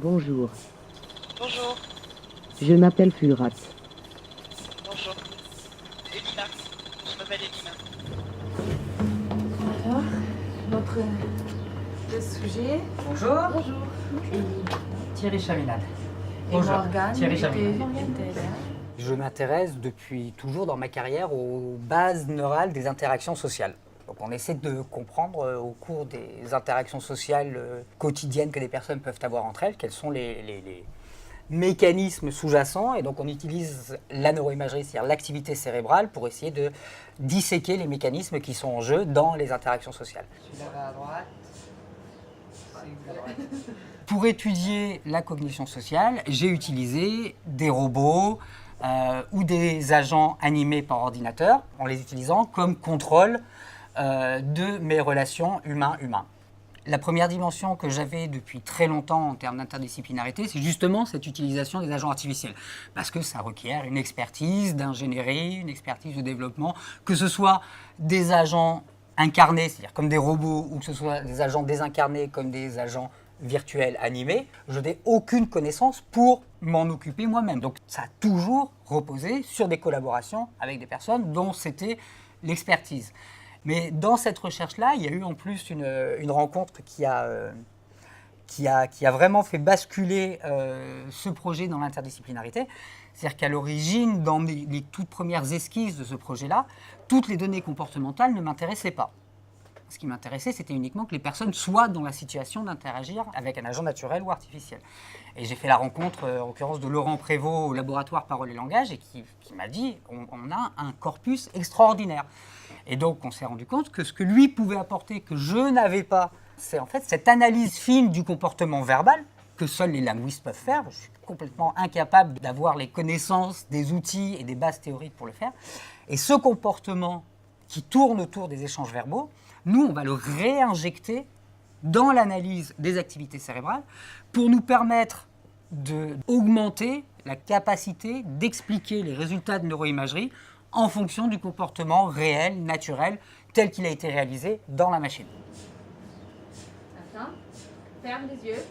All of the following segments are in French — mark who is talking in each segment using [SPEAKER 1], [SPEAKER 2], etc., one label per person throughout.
[SPEAKER 1] Bonjour,
[SPEAKER 2] Bonjour.
[SPEAKER 1] je m'appelle Fulrat.
[SPEAKER 2] Bonjour. Elina. Je m'appelle Elina.
[SPEAKER 3] Alors, notre deux sujets.
[SPEAKER 4] Bonjour.
[SPEAKER 3] Bonjour.
[SPEAKER 4] Thierry Chaminade.
[SPEAKER 3] Et
[SPEAKER 4] Bonjour.
[SPEAKER 3] Morgane
[SPEAKER 4] Thierry
[SPEAKER 3] était
[SPEAKER 4] Chaminade.
[SPEAKER 3] là.
[SPEAKER 4] Je m'intéresse depuis toujours dans ma carrière aux bases neurales des interactions sociales. Donc on essaie de comprendre au cours des interactions sociales quotidiennes que les personnes peuvent avoir entre elles, quels sont les mécanismes sous-jacents. Et donc on utilise la neuroimagerie, c'est-à-dire l'activité cérébrale, pour essayer de disséquer les mécanismes qui sont en jeu dans les interactions sociales. Celui-là à droite. Pour étudier la cognition sociale, j'ai utilisé des robots ou des agents animés par ordinateur, en les utilisant comme contrôle de mes relations humain-humain. La première dimension que j'avais depuis très longtemps en termes d'interdisciplinarité, c'est justement cette utilisation des agents artificiels. Parce que ça requiert une expertise d'ingénierie, une expertise de développement, que ce soit des agents incarnés, c'est-à-dire comme des robots, ou que ce soit des agents désincarnés comme des agents virtuels animés, je n'ai aucune connaissance pour m'en occuper moi-même. Donc ça a toujours reposé sur des collaborations avec des personnes dont c'était l'expertise. Mais dans cette recherche-là, il y a eu en plus une rencontre qui a vraiment fait basculer ce projet dans l'interdisciplinarité. C'est-à-dire qu'à l'origine, dans les toutes premières esquisses de ce projet-là, toutes les données comportementales ne m'intéressaient pas. Ce qui m'intéressait, c'était uniquement que les personnes soient dans la situation d'interagir avec un agent naturel ou artificiel. Et j'ai fait la rencontre, en l'occurrence, de Laurent Prévost au laboratoire Parole et Langage, et qui m'a dit on a un corpus extraordinaire. Et donc, on s'est rendu compte que ce que lui pouvait apporter, que je n'avais pas, c'est en fait cette analyse fine du comportement verbal que seuls les linguistes peuvent faire. Je suis complètement incapable d'avoir les connaissances, des outils et des bases théoriques pour le faire. Et ce comportement qui tourne autour des échanges verbaux, nous, on va le réinjecter dans l'analyse des activités cérébrales pour nous permettre d'augmenter la capacité d'expliquer les résultats de neuroimagerie en fonction du comportement réel, naturel, tel qu'il a été réalisé dans la machine.
[SPEAKER 3] Attends, ferme les yeux.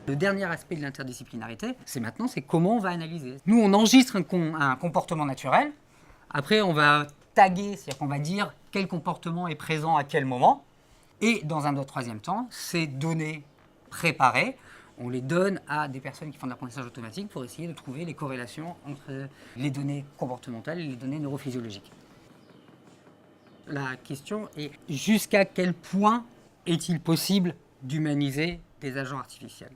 [SPEAKER 4] Le dernier aspect de l'interdisciplinarité, c'est comment on va analyser. Nous, on enregistre un comportement naturel. Après, on va taguer, c'est-à-dire qu'on va dire quel comportement est présent à quel moment. Et dans un autre troisième temps, ces données préparées, on les donne à des personnes qui font de l'apprentissage automatique pour essayer de trouver les corrélations entre les données comportementales et les données neurophysiologiques. La question est jusqu'à quel point est-il possible d'humaniser des agents artificiels ?